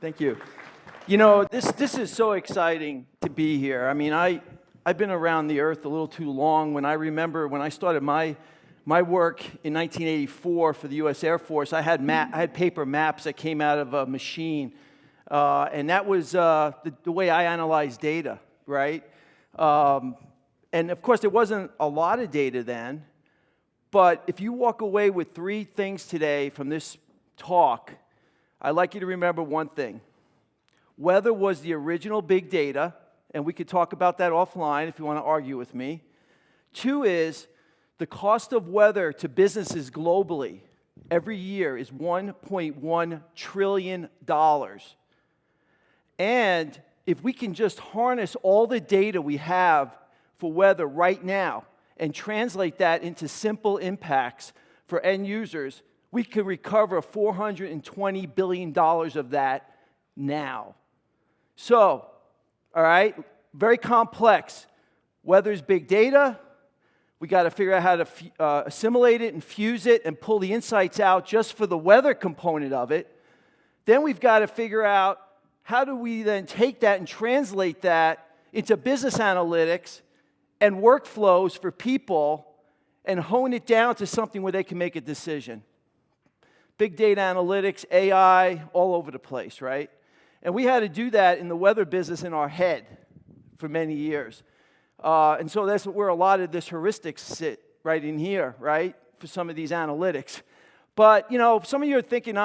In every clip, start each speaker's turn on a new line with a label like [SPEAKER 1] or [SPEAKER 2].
[SPEAKER 1] Thank you. You know, this is so exciting to be here. I mean, I've been around the earth a little too long. When I started my work in 1984 for the U.S. Air Force, I had paper maps that came out of a machine, and that was the way I analyzed data, right? And of course, there wasn't a lot of data then, but if you walk away with 3 things today from this talk, I'd like you to remember one thing. Weather was the original big data, and we could talk about that offline if you want to argue with me. 2 is the cost of weather to businesses globally every year is $1.1 trillion. And if we can just harness all the data we have for weather right now and translate that into simple impacts for end users, we could recover $420 billion of that now. So, all right, very complex. Weather's big data. We got to figure out how to assimilate it and fuse it and pull the insights out just for the weather component of it. Then we've got to figure out how do we then take that and translate that into business analytics and workflows for people and hone it down to something where they can make a decision. Big data analytics, AI, all over the place, right? And we had to do that in the weather business in our head for many years. And so that's where a lot of this heuristics sit, right in here, right, for some of these analytics. But, you know, some of you are thinking,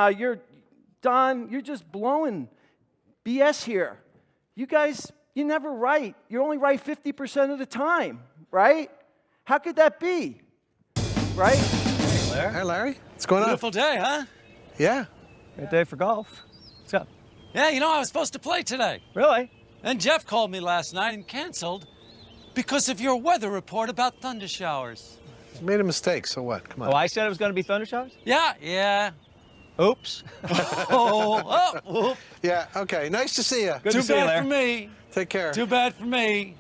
[SPEAKER 1] Don, you're just blowing BS here. You guys, you're never right. You're only right 50% of the time, right? How could that be, right?
[SPEAKER 2] Hey, Larry.
[SPEAKER 3] Hey, Larry. What's going on?
[SPEAKER 2] Beautiful day, huh?
[SPEAKER 3] Yeah.
[SPEAKER 2] Great day for golf. What's up? Yeah, you know, I was supposed to play today. Really? And Jeff called me last night and canceled because of your weather report about thunder showers.
[SPEAKER 3] You made a mistake, so what? Come on.
[SPEAKER 4] Oh, I said it was going to be thunder showers?
[SPEAKER 2] Yeah.
[SPEAKER 4] Oops.
[SPEAKER 2] Oops.
[SPEAKER 3] Yeah, okay. Nice to see you.
[SPEAKER 4] Good
[SPEAKER 2] Too
[SPEAKER 4] to see you,
[SPEAKER 2] bad
[SPEAKER 4] Larry.
[SPEAKER 2] for me.
[SPEAKER 3] Take care.
[SPEAKER 2] Too bad for me.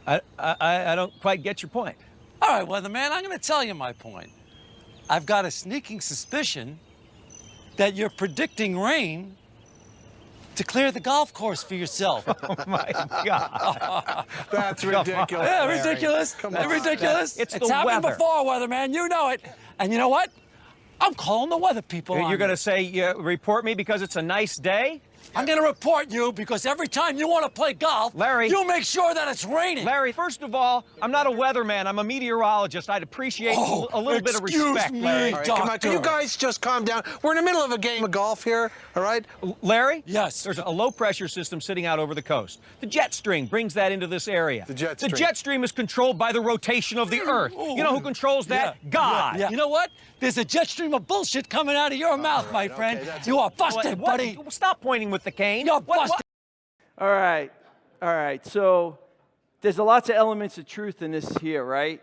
[SPEAKER 4] I don't quite get your point.
[SPEAKER 2] All right, weatherman, I'm going to tell you my point. I've got a sneaking suspicion that you're predicting rain to clear the golf course for yourself.
[SPEAKER 4] Oh, my God.
[SPEAKER 3] That's ridiculous.
[SPEAKER 2] Yeah,
[SPEAKER 3] Larry.
[SPEAKER 2] ridiculous.
[SPEAKER 3] Come on.
[SPEAKER 2] Ridiculous.
[SPEAKER 4] It's
[SPEAKER 2] It's
[SPEAKER 4] the
[SPEAKER 2] happened
[SPEAKER 4] weather.
[SPEAKER 2] before, weatherman. You know it. And you know what? I'm calling the weather people on
[SPEAKER 4] You're going
[SPEAKER 2] you.
[SPEAKER 4] to say, report me because it's a nice day?
[SPEAKER 2] I'm going to report you because every time you want to play golf,
[SPEAKER 4] Larry.
[SPEAKER 2] you make sure that it's raining.
[SPEAKER 4] Larry, first of all, I'm not a weatherman. I'm a meteorologist. I'd appreciate a little bit of
[SPEAKER 2] excuse
[SPEAKER 4] respect,
[SPEAKER 2] me.
[SPEAKER 4] Larry.
[SPEAKER 3] All right, come on.
[SPEAKER 2] Doctor.
[SPEAKER 3] Can you guys just calm down? We're in the middle of a game of golf here, all right?
[SPEAKER 4] Larry?
[SPEAKER 2] Yes.
[SPEAKER 4] There's a low-pressure system sitting out over the coast. The jet stream brings that into this area.
[SPEAKER 3] The jet
[SPEAKER 4] The
[SPEAKER 3] stream.
[SPEAKER 4] jet stream is controlled by the rotation of the Earth.
[SPEAKER 2] Ooh.
[SPEAKER 4] You know who controls that?
[SPEAKER 2] Yeah,
[SPEAKER 4] God.
[SPEAKER 2] yeah. You know what? There's a jet stream of bullshit coming out of your mouth, my friend.
[SPEAKER 3] that's
[SPEAKER 2] You are busted,
[SPEAKER 4] What?
[SPEAKER 2] buddy.
[SPEAKER 4] Stop pointing with the cane.
[SPEAKER 2] You're busted.
[SPEAKER 1] All right. So there's lots of elements of truth in this here, right?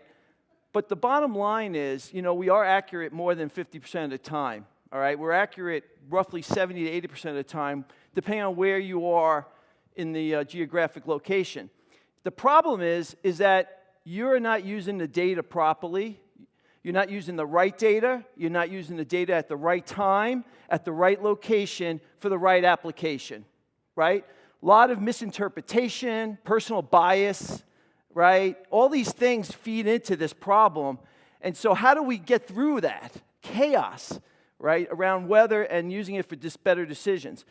[SPEAKER 1] But the bottom line is, you know, we are accurate more than 50% of the time, all right? We're accurate roughly 70 to 80% of the time, depending on where you are in the geographic location. The problem is that you're not using the data properly. You're not using the right data. You're not using the data at the right time, at the right location, for the right application, right? A lot of misinterpretation, personal bias, right? All these things feed into this problem. And so how do we get through that chaos, right, around weather and using it for better decisions?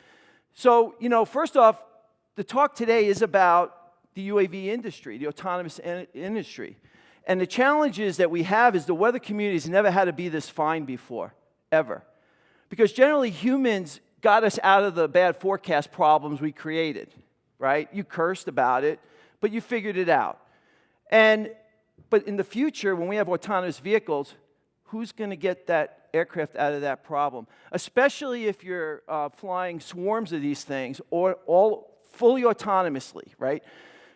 [SPEAKER 1] So, you know, first off, the talk today is about the UAV industry, the autonomous industry. And the challenges that we have is the weather community has never had to be this fine before, ever. Because generally humans got us out of the bad forecast problems we created, right? You cursed about it, but you figured it out. But in the future, when we have autonomous vehicles, who's going to get that aircraft out of that problem? Especially if you're flying swarms of these things or all fully autonomously, right?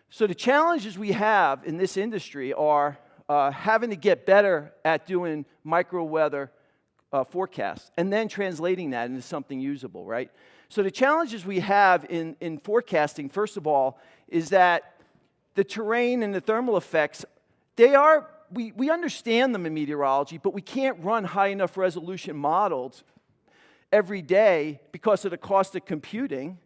[SPEAKER 1] So the challenges we have in this industry are having to get better at doing micro-weather forecasts and then translating that into something usable, right? So the challenges we have in forecasting, first of all, is that the terrain and the thermal effects, we understand them in meteorology, but we can't run high enough resolution models every day because of the cost of computing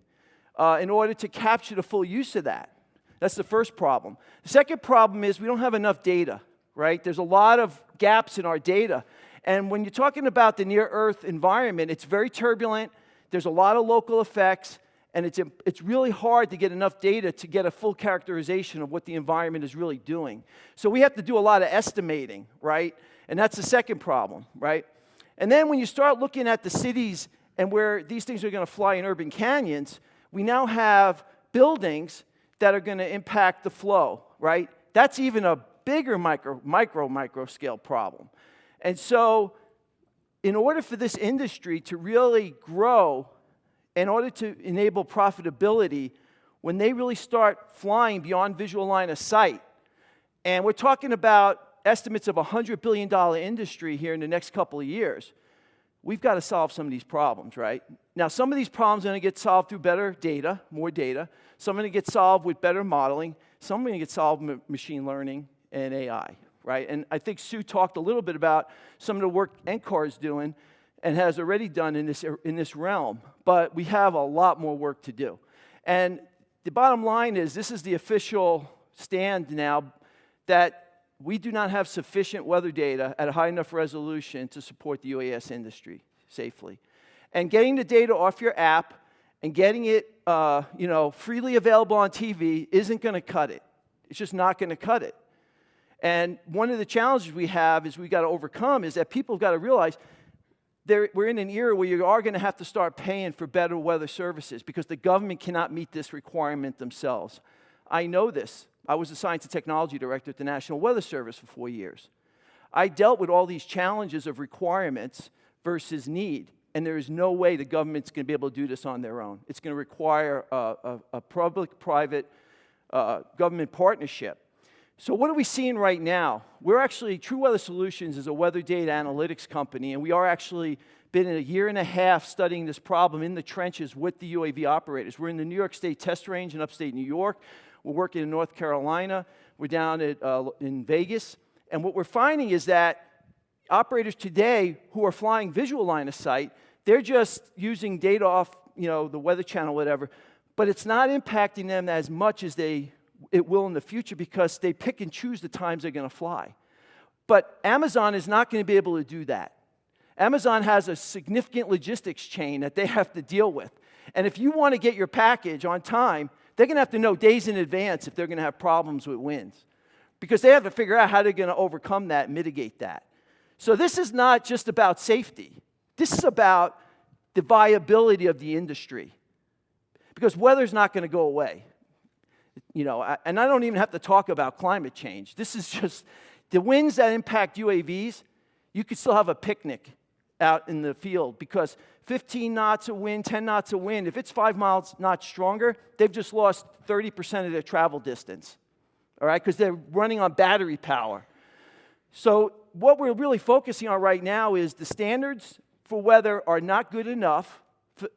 [SPEAKER 1] in order to capture the full use of that. That's the first problem. The second problem is we don't have enough data, right? There's a lot of gaps in our data. And when you're talking about the near-Earth environment, it's very turbulent. There's a lot of local effects. And it's really hard to get enough data to get a full characterization of what the environment is really doing. So we have to do a lot of estimating, right? And that's the second problem, right? And then when you start looking at the cities and where these things are going to fly in urban canyons, we now have buildings that are going to impact the flow, right? That's even a bigger micro scale problem. And so in order for this industry to really grow, in order to enable profitability, when they really start flying beyond visual line of sight, and we're talking about estimates of a $100 billion industry here in the next couple of years, we've got to solve some of these problems, right? Now, some of these problems are going to get solved through better data, more data. Some are going to get solved with better modeling. Some are going to get solved with machine learning and AI, right? And I think Sue talked a little bit about some of the work NCAR is doing and has already done in this realm. But we have a lot more work to do. And the bottom line is this is the official stand now that we do not have sufficient weather data at a high enough resolution to support the UAS industry safely. And getting the data off your app and getting it freely available on TV isn't going to cut it. It's just not going to cut it. And one of the challenges we have is we've got to overcome is that people have got to realize we're in an era where you are going to have to start paying for better weather services because the government cannot meet this requirement themselves. I know this. I was the Science and Technology Director at the National Weather Service for 4 years. I dealt with all these challenges of requirements versus need, and there is no way the government's going to be able to do this on their own. It's going to require a public-private government partnership. So what are we seeing right now? We're actually, True Weather Solutions is a weather data analytics company, and we are actually been in a year and a half studying this problem in the trenches with the UAV operators. We're in the New York State test range in upstate New York. We're working in North Carolina. We're down in Vegas. And what we're finding is that operators today who are flying visual line of sight, they're just using data off the Weather Channel, whatever, but it's not impacting them as much as it will in the future because they pick and choose the times they're going to fly. But Amazon is not going to be able to do that. Amazon has a significant logistics chain that they have to deal with. And if you want to get your package on time, they're going to have to know days in advance if they're going to have problems with winds. Because they have to figure out how they're going to overcome that and mitigate that. So this is not just about safety. This is about the viability of the industry. Because weather's not going to go away. And I don't even have to talk about climate change. This is just the winds that impact UAVs. You could still have a picnic out in the field because 15 knots of wind, 10 knots of wind, if it's 5 knots stronger, they've just lost 30% of their travel distance, all right, because they're running on battery power. So what we're really focusing on right now is the standards for weather are not good enough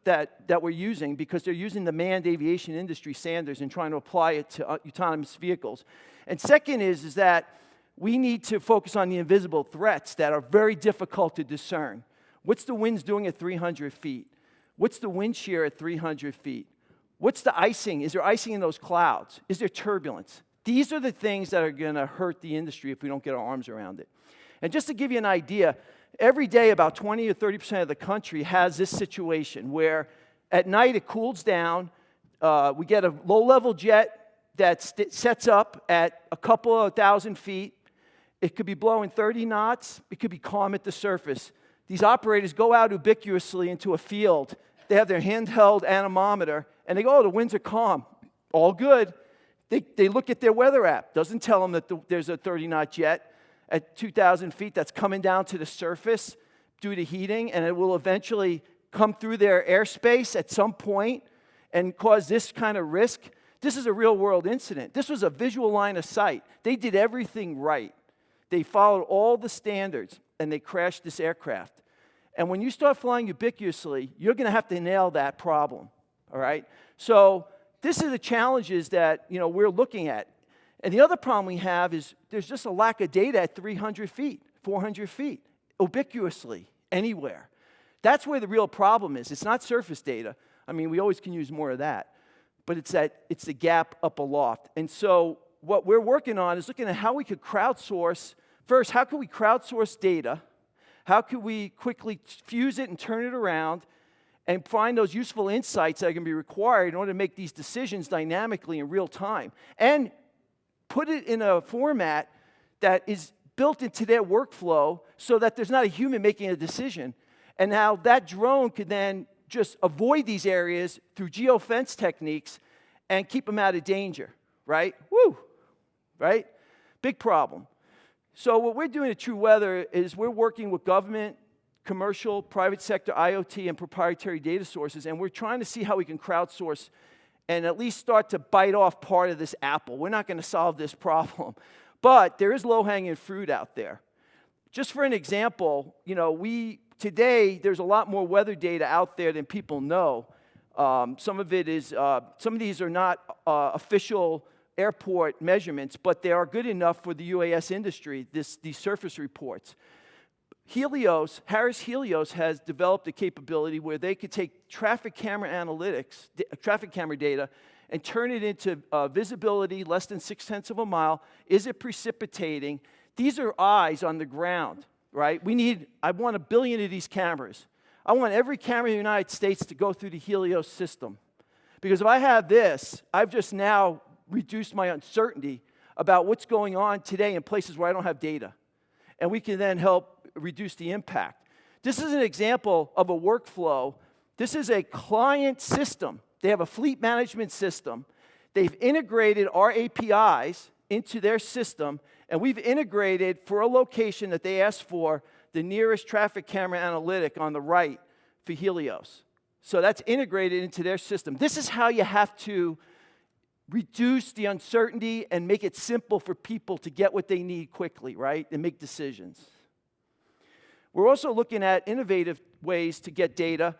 [SPEAKER 1] that we're using because they're using the manned aviation industry standards and trying to apply it to autonomous vehicles. And second is that we need to focus on the invisible threats that are very difficult to discern. What's the winds doing at 300 feet? What's the wind shear at 300 feet? What's the icing? Is there icing in those clouds? Is there turbulence? These are the things that are going to hurt the industry if we don't get our arms around it. And just to give you an idea, every day about 20 or 30% of the country has this situation where at night it cools down. We get a low-level jet that sets up at a couple of thousand feet. It could be blowing 30 knots. It could be calm at the surface. These operators go out ubiquitously into a field. They have their handheld anemometer, and they go, oh, the winds are calm. All good. They look at their weather app. Doesn't tell them that there's a 30-knot jet at 2,000 feet that's coming down to the surface due to heating, and it will eventually come through their airspace at some point and cause this kind of risk. This is a real-world incident. This was a visual line of sight. They did everything right. They followed all the standards, and they crashed this aircraft. And when you start flying ubiquitously, you're going to have to nail that problem, all right? So this are the challenges that we're looking at. And the other problem we have is there's just a lack of data at 300 feet, 400 feet, ubiquitously, anywhere. That's where the real problem is. It's not surface data. I mean, we always can use more of that. But it's the gap up aloft. And so what we're working on is looking at how we could crowdsource. First, how can we crowdsource data? How could we quickly fuse it and turn it around and find those useful insights that are going to be required in order to make these decisions dynamically in real time? And put it in a format that is built into their workflow so that there's not a human making a decision. And now that drone could then just avoid these areas through geofence techniques and keep them out of danger, right? Woo, right? Big problem. So what we're doing at True Weather is we're working with government, commercial, private sector, IoT, and proprietary data sources, and we're trying to see how we can crowdsource and at least start to bite off part of this apple. We're not going to solve this problem, but there is low-hanging fruit out there. Just for an example, you know, today there's a lot more weather data out there than people know. Some of these are not official airport measurements, but they are good enough for the UAS industry, these surface reports. Harris Helios has developed a capability where they could take traffic camera analytics, traffic camera data, and turn it into visibility less than 0.6 of a mile. Is it precipitating? These are eyes on the ground, right? I want 1 billion of these cameras. I want every camera in the United States to go through the Helios system. Because if I have this, I've just now reduced my uncertainty about what's going on today in places where I don't have data. And we can then help reduce the impact. This is an example of a workflow. This is a client system. They have a fleet management system. They've integrated our APIs into their system, and we've integrated for a location that they asked for the nearest traffic camera analytic on the right for Helios. So that's integrated into their system. This is how you have to reduce the uncertainty and make it simple for people to get what they need quickly, right, and make decisions. We're also looking at innovative ways to get data.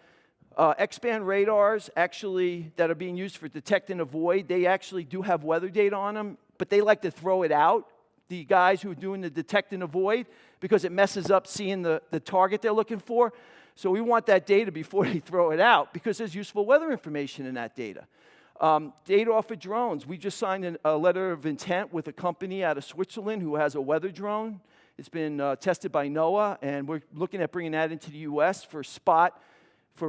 [SPEAKER 1] X-band radars actually that are being used for detect and avoid, they actually do have weather data on them, but they like to throw it out, the guys who are doing the detect and avoid, because it messes up seeing the target they're looking for. So we want that data before they throw it out, because there's useful weather information in that data. Data off of drones. We just signed a letter of intent with a company out of Switzerland who has a weather drone. It's been tested by NOAA, and we're looking at bringing that into the U.S. for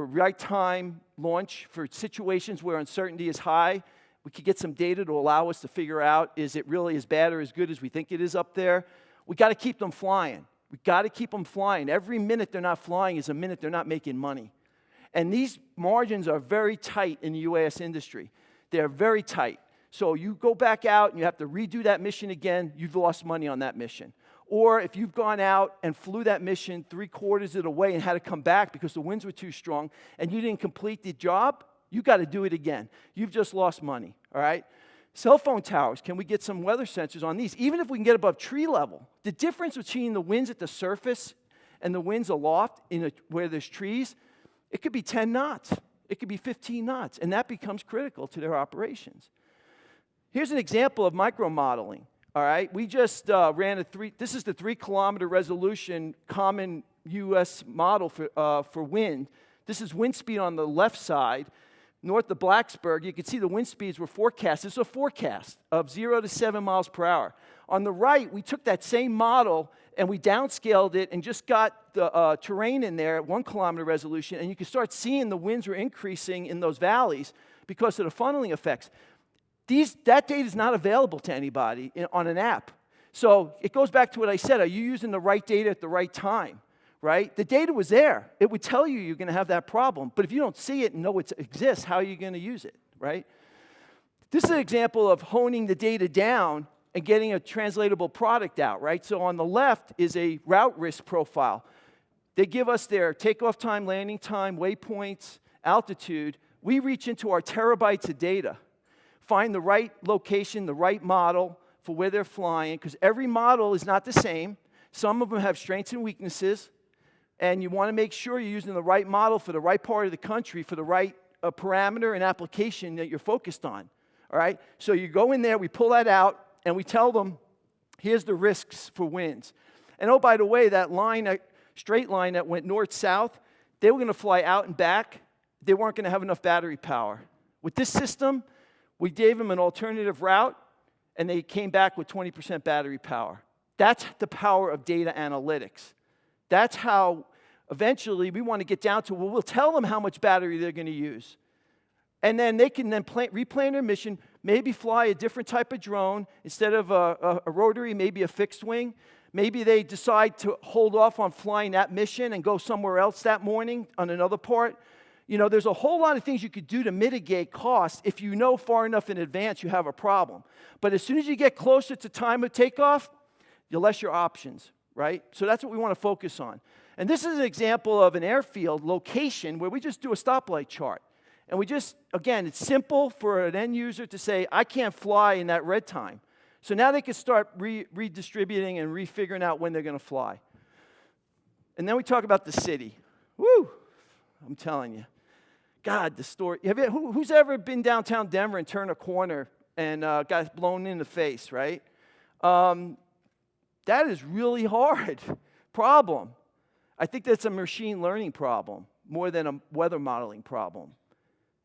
[SPEAKER 1] right time launch, for situations where uncertainty is high. We could get some data to allow us to figure out, is it really as bad or as good as we think it is up there? We got to keep them flying. We got to keep them flying. Every minute they're not flying is a minute they're not making money. And these margins are very tight in the UAS industry. They're very tight. So you go back out and you have to redo that mission again, you've lost money on that mission. Or if you've gone out and flew that mission 3/4 of the way and had to come back because the winds were too strong and you didn't complete the job, you got to do it again. You've just lost money, all right? Cell phone towers, can we get some weather sensors on these? Even if we can get above tree level, the difference between the winds at the surface and the winds aloft where there's trees, it could be 10 knots. It could be 15 knots, and that becomes critical to their operations. Here's an example of micromodeling, all right? We just ran this is the 3-kilometer resolution common U.S. model for wind. This is wind speed on the left side. North of Blacksburg, you can see the wind speeds were forecast. This is a forecast of 0 to 7 miles per hour. On the right, we took that same model and we downscaled it and just got the terrain in there at 1-kilometer resolution, and you can start seeing the winds were increasing in those valleys because of the funneling effects. That data is not available to anybody on an app. So it goes back to what I said. Are you using the right data at the right time? Right? The data was there. It would tell you you're going to have that problem. But if you don't see it and know it exists, how are you going to use it? Right? This is an example of honing the data down and getting a translatable product out. Right? So on the left is a route risk profile. They give us their takeoff time, landing time, waypoints, altitude. We reach into our terabytes of data, find the right location, the right model for where they're flying, because every model is not the same. Some of them have strengths and weaknesses. And you want to make sure you're using the right model for the right part of the country, for the right parameter and application that you're focused on, all right? So you go in there, we pull that out, and we tell them, here's the risks for winds. And oh, by the way, that straight line that went north-south, they were going to fly out and back. They weren't going to have enough battery power. With this system, we gave them an alternative route, and they came back with 20% battery power. That's the power of data analytics. That's how eventually we want to get down to, well, we'll tell them how much battery they're going to use. And then they can then replan their mission, maybe fly a different type of drone. Instead of a rotary, maybe a fixed wing. Maybe they decide to hold off on flying that mission and go somewhere else that morning on another part. You know, there's a whole lot of things you could do to mitigate costs if you know far enough in advance you have a problem. But as soon as you get closer to time of takeoff, you less your options, right? So that's what we want to focus on. And this is an example of an airfield location where we just do a stoplight chart. And we just, again, it's simple for an end user to say, I can't fly in that red time. So now they can start redistributing and refiguring out when they're going to fly. And then we talk about the city. Woo! I'm telling you. God, the story. Who's ever been downtown Denver and turned a corner and got blown in the face, right? That is really hard problem. I think that's a machine learning problem more than a weather modeling problem.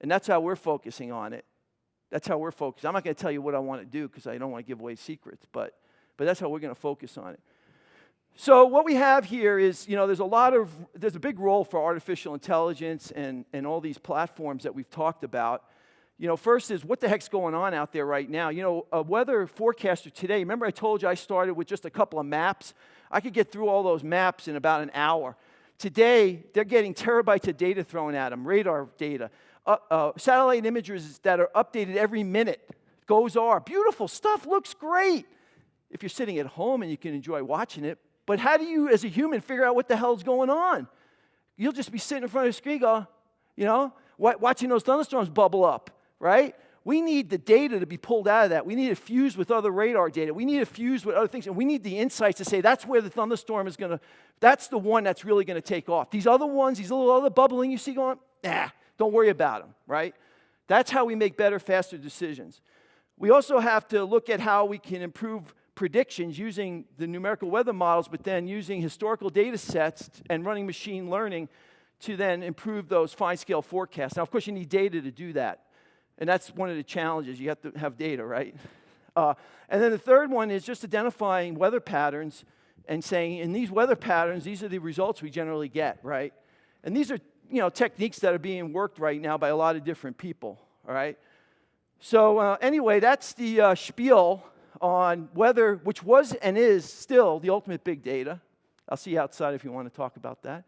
[SPEAKER 1] And that's how we're focusing on it. That's how we're focused. I'm not going to tell you what I want to do because I don't want to give away secrets, but that's how we're going to focus on it. So what we have here is, you know, there's a big role for artificial intelligence and all these platforms that we've talked about. You know, first is what the heck's going on out there right now? You know, a weather forecaster today, remember I told you I started with just a couple of maps? I could get through all those maps in about an hour. Today, they're getting terabytes of data thrown at them, radar data. Satellite images that are updated every minute. Beautiful stuff, looks great. If you're sitting at home and you can enjoy watching it. But how do you, as a human, figure out what the hell's going on? You'll just be sitting in front of the screen going, you know, watching those thunderstorms bubble up, right? We need the data to be pulled out of that. We need it fused with other radar data. We need it fused with other things. And we need the insights to say that's where the thunderstorm is going to, that's the one that's really going to take off. These other ones, these little other bubbling you see going, don't worry about them, right? That's how we make better, faster decisions. We also have to look at how we can improve predictions using the numerical weather models, but then using historical data sets and running machine learning to then improve those fine-scale forecasts. Now, of course, you need data to do that. And that's one of the challenges. You have to have data, right? And then the third one is just identifying weather patterns and saying, in these weather patterns, these are the results we generally get, right? And these are, you know, techniques that are being worked right now by a lot of different people, all right? So anyway, that's the spiel on weather, which was and is still the ultimate big data. I'll see you outside if you want to talk about that.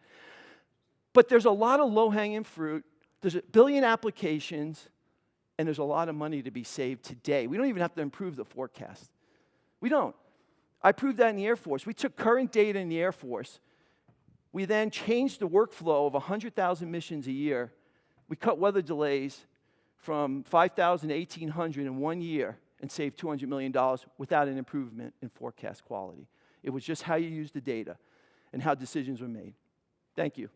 [SPEAKER 1] But there's a lot of low-hanging fruit. There's a billion applications, and there's a lot of money to be saved today. We don't even have to improve the forecast. We don't. I proved that in the Air Force. We took current data in the Air Force. We then changed the workflow of 100,000 missions a year. We cut weather delays from 5,000 to 1,800 in 1 year and saved $200 million without an improvement in forecast quality. It was just how you used the data and how decisions were made. Thank you.